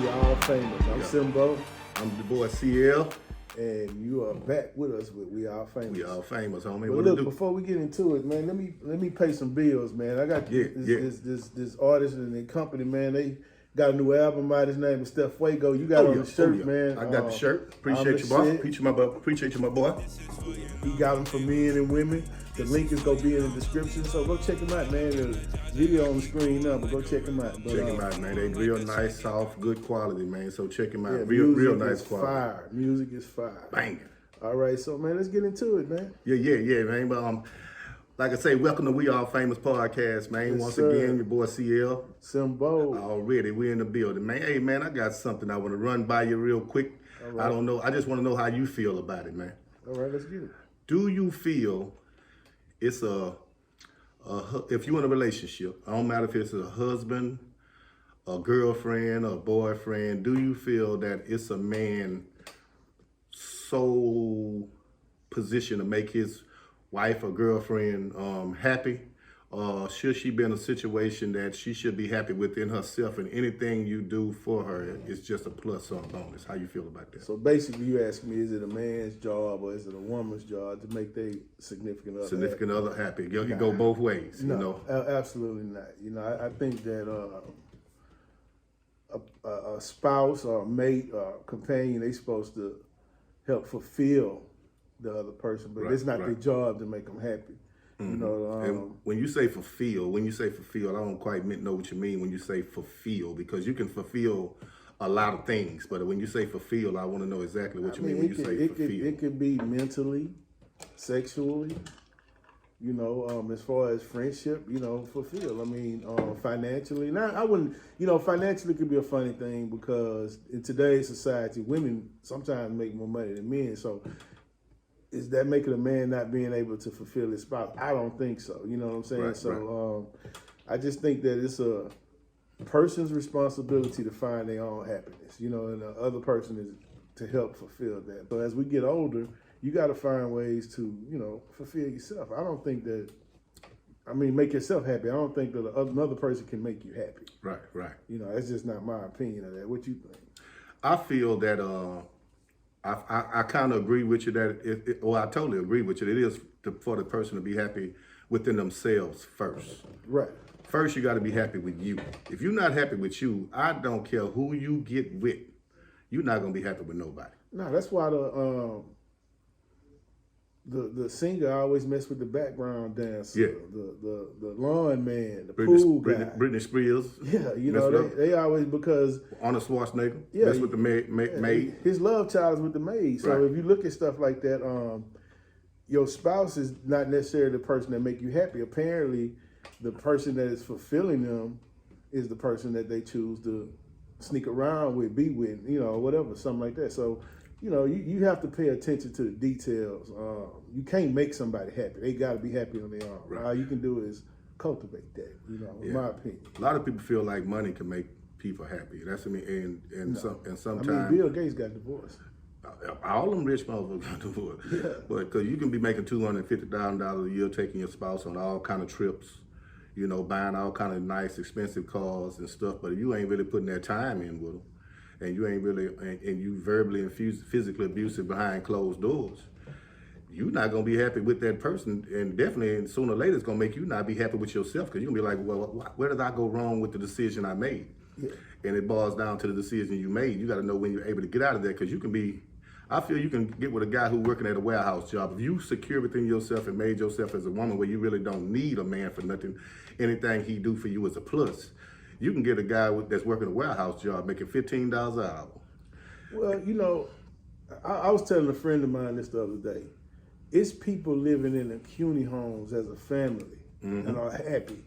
All Famous. I'm Simbo. I'm the boy CL. And you are back with us with We All Famous. We All Famous, homie. But look, before we get into it, man, let me pay some bills, man. I got this artist and the company, man. They got a new album out. His name is Steph Fuego. You got on the shirt, man. I got the shirt. Appreciate you, boy. Appreciate you, my boy. He got them for men and women. The link is gonna be in the description, so go check him out, man. The video on the screen now, but go check him out. Check him out, man. They real nice, soft, good quality, man. So check him out. Yeah, real nice quality. Fire. Music is fire. Bang. All right, so man, let's get into it, man. Yeah, man. But like I say, welcome to We All Famous podcast, man. Yes, Once sir. again, your boy CL. Simbo. Already, we in the building, man. Hey, man, I got something I want to run by you real quick. Right. I don't know. I just want to know how you feel about it, man. All right, let's get it. Do you feel it's if you're in a relationship, I don't matter if it's a husband, a girlfriend, a boyfriend, do you feel that it's a man sole position to make his wife or girlfriend happy? Should she be in a situation that she should be happy within herself, and anything you do for her is just a plus or a bonus? How you feel about that? So basically, you ask me, is it a man's job or is it a woman's job to make their significant other happy? You go both ways, no, you know? Absolutely not. You know, I think that a spouse or a mate or a companion, they supposed to help fulfill the other person, but it's not their job to make them happy. You know, and when you say fulfill, I don't quite know what you mean when you say fulfill, because you can fulfill a lot of things, but when you say fulfill, I want to know exactly what you mean when you say fulfill. It could be mentally, sexually, you know, as far as friendship, you know, fulfill. I mean, financially. Now, I wouldn't, you know, financially could be a funny thing because in today's society, women sometimes make more money than men, so is that making a man not being able to fulfill his spouse? I don't think so. You know what I'm saying? Right. I just think that it's a person's responsibility to find their own happiness, you know, and the other person is to help fulfill that. So as we get older, you got to find ways to, you know, fulfill yourself. I don't think that, make yourself happy. I don't think that another person can make you happy. Right. You know, that's just not my opinion of that. What you think? I feel that, I kind of agree with you that, I totally agree with you. It is for the person to be happy within themselves first. Right. First, you got to be happy with you. If you're not happy with you, I don't care who you get with, you're not going to be happy with nobody. No, that's why the singer always mess with the background dancer, the lawn man, the pool guy. Britney Spears. Yeah, you know, they always, because Arnold Schwarzenegger, mess with the maid. His love child is with the maid. So if you look at stuff like that, your spouse is not necessarily the person that make you happy. Apparently, the person that is fulfilling them is the person that they choose to sneak around with, be with, you know, whatever, something like that. So, you know, you have to pay attention to the details. You can't make somebody happy. They got to be happy on their own. Right. All you can do is cultivate that, you know, in my opinion. A lot of people feel like money can make people happy. That's what I mean. And sometimes Bill Gates got divorced. All them rich motherfuckers got divorced. Yeah. But because you can be making $250,000 a year, taking your spouse on all kind of trips, you know, buying all kind of nice, expensive cars and stuff, but you ain't really putting that time in with them. And you ain't really, and you verbally and physically abusive behind closed doors, you're not going to be happy with that person. And definitely, sooner or later, it's going to make you not be happy with yourself, because you're going to be like, well, where did I go wrong with the decision I made? Yeah. And it boils down to the decision you made. You got to know when you're able to get out of that, because you can be, I feel you can get with a guy who's working at a warehouse job. If you secure within yourself and made yourself as a woman where you really don't need a man for nothing, anything he do for you is a plus. You can get a guy that's working a warehouse job making $15 an hour. Well, you know, I was telling a friend of mine this the other day. It's people living in the CUNY homes as a family and are happy.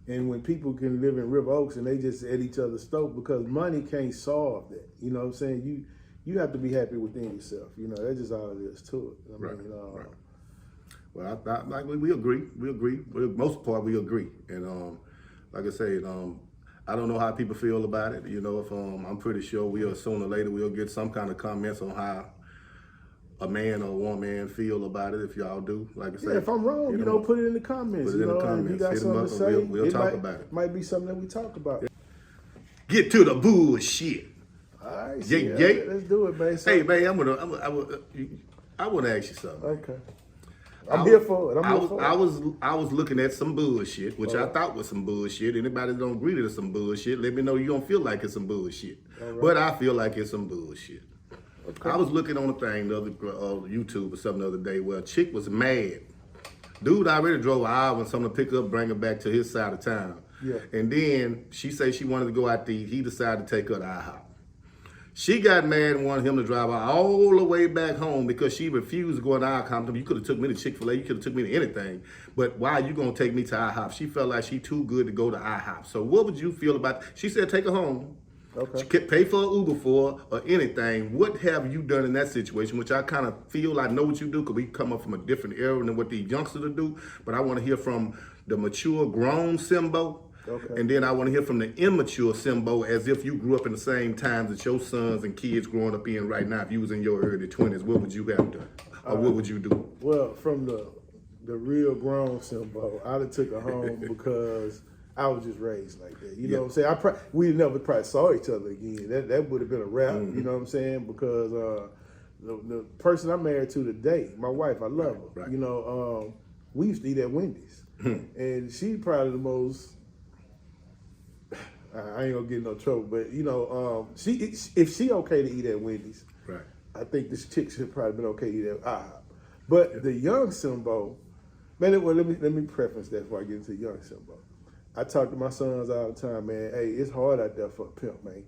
And when people can live in River Oaks and they just at each other's stove, because money can't solve that. You know what I'm saying? You have to be happy within yourself. You know, that's just all it is to it. I mean, right. Well, we agree. We agree. For the most part, we agree. And like I said, I don't know how people feel about it. You know, if I'm pretty sure sooner or later we'll get some kind of comments on how a man or a woman feel about it. If y'all do, like I said, if I'm wrong, you know, put it in the comments. Put it in the comments. If you got something to say, we'll talk about it. Might be something that we talk about. Get to the bullshit. right, Yeah. let's do it, man. So, Hey, man, I want to ask you something. okay. I'm here for it. I was looking at some bullshit, which I thought was some bullshit. Anybody that don't agree to some bullshit, let me know you don't feel like it's some bullshit. Right. But I feel like it's some bullshit. Okay. I was looking on a thing, YouTube or something the other day, where a chick was mad. Dude already drove an hour and something to pick up, bring her back to his side of town. Yeah. And then she said she wanted to go out to eat. He decided to take her to IHop. She got mad and wanted him to drive her all the way back home because she refused to go to IHop. You could have took me to Chick-fil-A. You could have took me to anything. But why are you going to take me to IHop? She felt like she too good to go to IHop. So what would you feel about, she said take her home. Okay. She could pay for an Uber for her or anything. What have you done in that situation? Which I kind of feel I know what you do because we come up from a different era than what these youngsters do. But I want to hear from the mature, grown Simbo. Okay. And then I want to hear from the immature Simbo, as if you grew up in the same times that your sons and kids growing up in right now. If you was in your early 20s, what would you have done? Or what would you do? Well, from the real grown Simbo, I'd have took her home because I was just raised like that. You know what I'm saying? We never probably saw each other again. That would have been a wrap, you know what I'm saying? Because the person I'm married to today, my wife, I love her. Right. You know, we used to eat at Wendy's. And she probably the most, I ain't gonna get in no trouble, but you know, if she okay to eat at Wendy's, right? I think this chick should probably been okay to eat at IHop. But the young Simbo, man, well, let me preference that before I get into young Simbo. I talk to my sons all the time, man. Hey, it's hard out there for a pimp, man.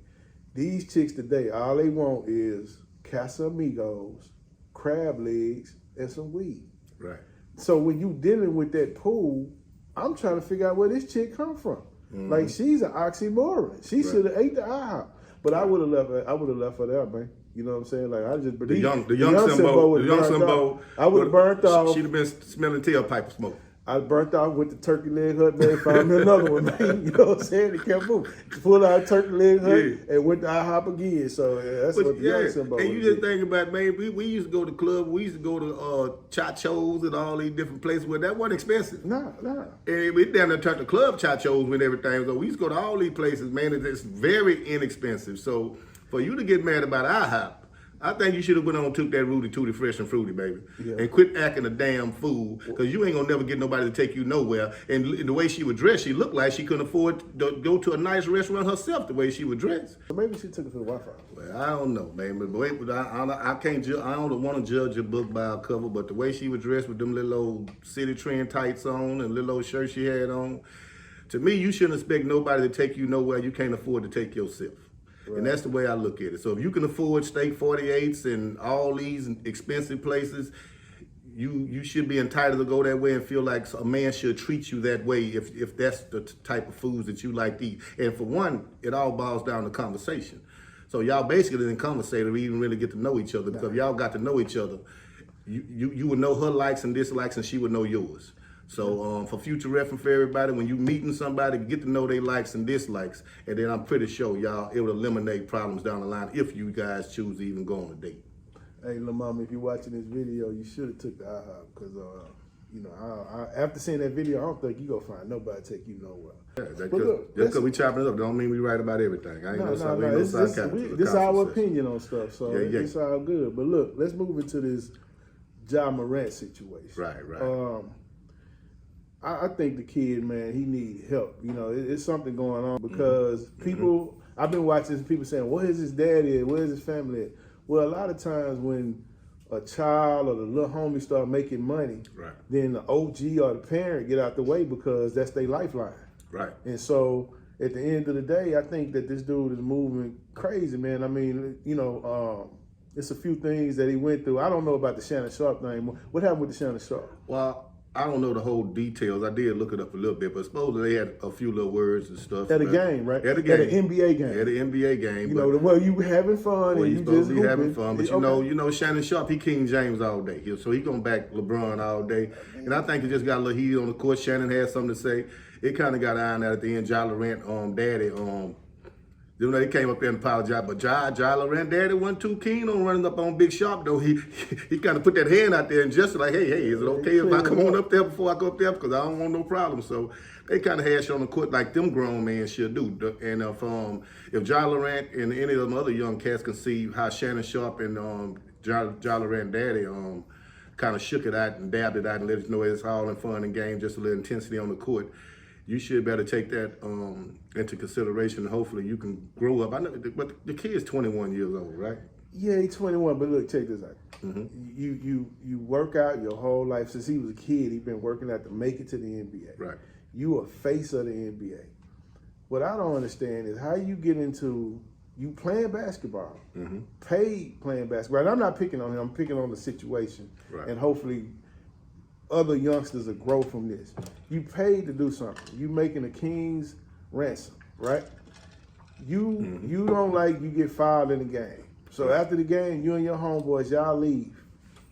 These chicks today, all they want is Casamigos, crab legs, and some weed. Right. So when you dealing with that pool, I'm trying to figure out where this chick come from. Mm-hmm. Like she's an oxymoron. She should have ate the IHop, but I would have left her there, man. You know what I'm saying? Like I just the young Simbo. I would have burnt off. She'd have been smelling tailpipe smoke. I burnt off with the turkey leg hut, man. Found me another one, man. You know what I'm saying? It kept moving. Pulled out turkey leg hut and went to IHop again. So that's what the young Simbo. And you just think about, man, we used to go to club. We used to go to chachos and all these different places where that wasn't expensive. Nah. And we down there turned to club chachos when everything. So we used to go to all these places, man. It's very inexpensive. So for you to get mad about IHop, I think you should have went on and took that Rudy Tooty Fresh and Fruity, baby. Yeah. And quit acting a damn fool, because you ain't gonna never get nobody to take you nowhere. And the way she was dressed, she looked like she couldn't afford to go to a nice restaurant herself the way she was dressed. So maybe she took it to the Wi-Fi. Well, I don't know, man. But I can't judge. I don't want to judge a book by a cover, but the way she was dressed with them little old city trend tights on and little old shirt she had on, to me, you shouldn't expect nobody to take you nowhere you can't afford to take yourself. Right. And that's the way I look at it. So if you can afford steak 48s and all these expensive places, you should be entitled to go that way and feel like a man should treat you that way if that's the type of foods that you like to eat. And for one, it all boils down to conversation. So y'all basically didn't conversate or even really get to know each other, because if y'all got to know each other, you would know her likes and dislikes and she would know yours. So for future reference for everybody, when you meeting somebody, get to know their likes and dislikes, and then I'm pretty sure y'all, it will eliminate problems down the line if you guys choose to even go on a date. Hey, little mama, if you're watching this video, you should have took the IHop, because you know, after seeing that video, I don't think you gonna find nobody take you nowhere. Yeah, just because we chopping it up, don't mean we right about everything. I ain't no This is our opinion on stuff, so it's all good. But look, let's move into this Ja Morant situation. Right. I think the kid, man, he need help. You know, it's something going on, because people, I've been watching people saying, where is his daddy at? Where is his family at? Well, a lot of times when a child or the little homie start making money, then the OG or the parent get out the way, because that's their lifeline. Right. And so at the end of the day, I think that this dude is moving crazy, man. I mean, you know, it's a few things that he went through. I don't know about the Shannon Sharp thing. What happened with the Shannon Sharp? Well, I don't know the whole details. I did look it up a little bit, but supposedly they had a few little words and stuff. At a game, right? At a game. At an NBA game. At an NBA game. You know, well, you having fun and you just hooping. Having fun, but you know, Shannon Sharp, he King James all day. So he gonna back LeBron all day. And I think it just got a little heat on the court. Shannon had something to say. It kind of got ironed out at the end. Ja Morant, daddy, You know, they came up there and apologized, but Ja Morant daddy wasn't too keen on running up on Big Sharp, though. He kind of put that hand out there and just like, hey, is it okay if I come on up there before I go up there? Because I don't want no problem. So they kind of hash on the court like them grown men should do. And if Ja Morant and any of them other young cats can see how Shannon Sharp and Ja Morant daddy kind of shook it out and dabbed it out and let us know it's all in fun and game, just a little intensity on the court, you should better take that into consideration. Hopefully you can grow up. I know, but the kid's 21 years old, right? Yeah, he's 21, but look, check this out. Mm-hmm. You work out your whole life. Since he was a kid, he's been working out to make it to the NBA. Right. You a face of the NBA. What I don't understand is how you get into you playing basketball, paid playing basketball. And I'm not picking on him. I'm picking on the situation. Right. And hopefully other youngsters will grow from this. You paid to do something. You making a king's ransom, right? You don't like you get fouled in the game. So after the game, you and your homeboys, y'all leave,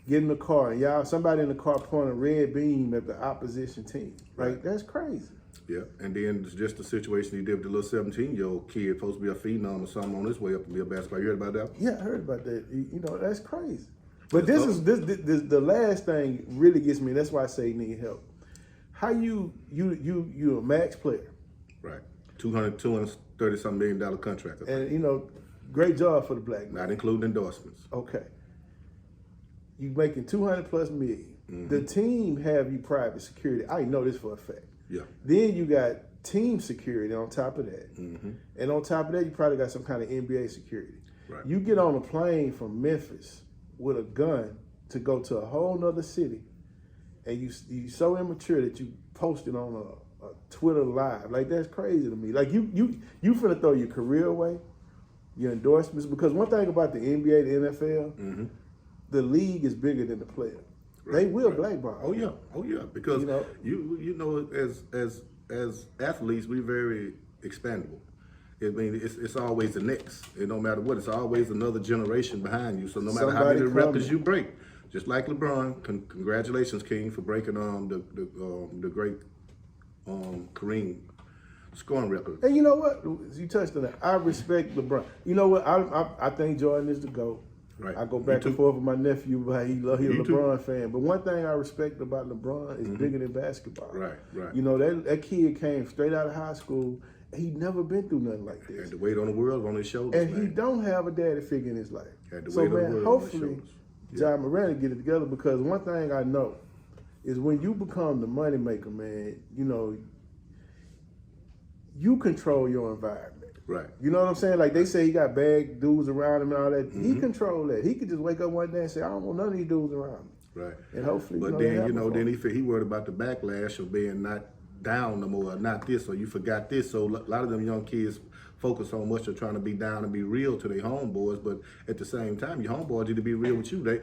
get in the car, and somebody in the car point a red beam at the opposition team. Right? That's crazy. Yeah, and then it's just the situation he did with the little 17-year-old kid, supposed to be a phenom or something on his way up to be a basketball. You heard about that? Yeah, I heard about that. You know, that's crazy. But this the last thing really gets me. That's why I say need help. How you a max player, right? $230-something million contract, and you know, great job for the black man. Not including endorsements. Okay, you making $200+ million. The team have you private security. I know this for a fact. Yeah. Then you got team security on top of that, and on top of that, you probably got some kind of NBA security. Right. You get on a plane from Memphis with a gun to go to a whole nother city, and you so immature that you posted on a Twitter live. Like, that's crazy to me. Like, you finna throw your career away, your endorsements, because one thing about the NBA, the NFL, the league is bigger than the player. Right. They will blackball. Oh yeah, because you know as athletes we very expandable. I mean, it's always the next. And no matter what, it's always another generation behind you. So no matter how many records you break, just like LeBron, congratulations, King, for breaking the great Kareem scoring record. And you know what? You touched on that. I respect LeBron. You know what? I think Jordan is the GOAT. Right. I go back and forth with my nephew, but he's a LeBron fan. But one thing I respect about LeBron is bigger than basketball. Right. You know, that kid came straight out of high school. He never been through nothing like this. Had the weight on the world on his shoulders, and he don't have a daddy figure in his life. Had the weight on the world hopefully, on his shoulders. Ja Morant will get it together, because one thing I know is when you become the money maker, man, you know, you control your environment. Right. You know what I'm saying? Like, they say he got bad dudes around him and all that. He control that. He could just wake up one day and say, I don't want none of these dudes around me. Right. And hopefully, but then he worried about the backlash of being not down no more, or not this, or you forgot this. So a lot of them young kids focus so much on trying to be down and be real to their homeboys, but at the same time, your homeboys need to be real with you. They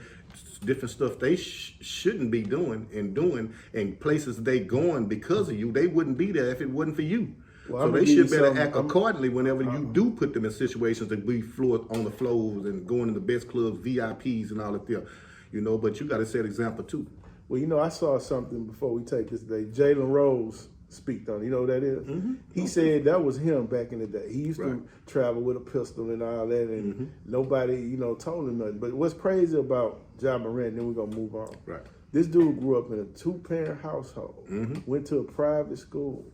different stuff they shouldn't be doing, and places they going because of you. They wouldn't be there if it wasn't for you. Well, so they should better act accordingly whenever you do put them in situations to be on the floors and going to the best clubs, VIPs and all that there. You know, but you got to set example too. Well, you know, I saw something before we take this day. Jalen Rose speaked on it. You know what that is? He said that was him back in the day. He used to travel with a pistol and all that, and nobody, you know, told him nothing. But what's crazy about Ja Morant, then we're going to move on. Right. This dude grew up in a 2-parent household, went to a private school,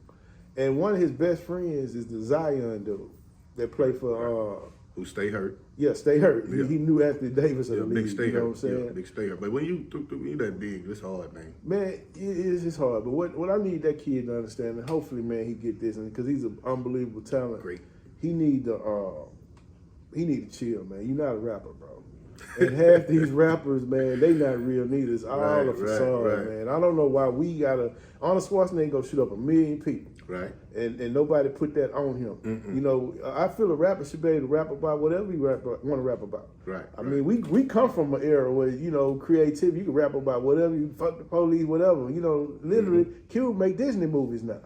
and one of his best friends is the Zion dude that played for... who stay hurt. Yeah, stay hurt. Yeah. He knew Anthony Davis of the league. Big stay you know hurt. what I'm saying? Yeah, big stay hurt. But when you that big, it's hard, man. Man, it's hard. But what I need that kid to understand, and hopefully, man, he get this, because he's an unbelievable talent. Great. He need to chill, man. You're not a rapper, bro. And half these rappers, man, they not real neither. It's all a facade, man. I don't know why we gotta. Arnold Schwarzenegger go shoot up 1 million people. Right. And nobody put that on him. You know, I feel a rapper should be able to rap about whatever you want to rap about. Right. I mean, we come from an era where, you know, creativity, you can rap about whatever, you fuck the police, whatever. You know, literally, Cube make Disney movies now.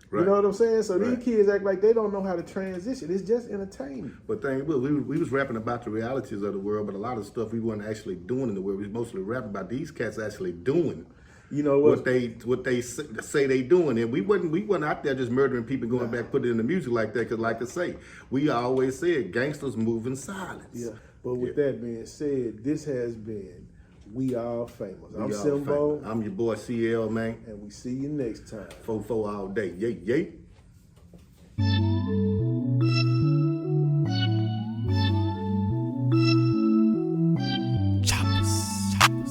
Right. You know what I'm saying? So these kids act like they don't know how to transition. It's just entertainment. But we was rapping about the realities of the world, but a lot of stuff we weren't actually doing in the world. We was mostly rapping about these cats actually doing. You know what they say they doing, and we wasn't out there just murdering people, going back putting it in the music like that. Because like I say, we always said gangsters move in silence. Yeah. But with that being said, this has been We All Famous. I'm We All Simbo. Famous. I'm your boy CL, man. And we see you next time. 4-4 all day. Yay, yay.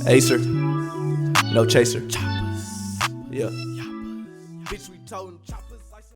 Acer, no chaser.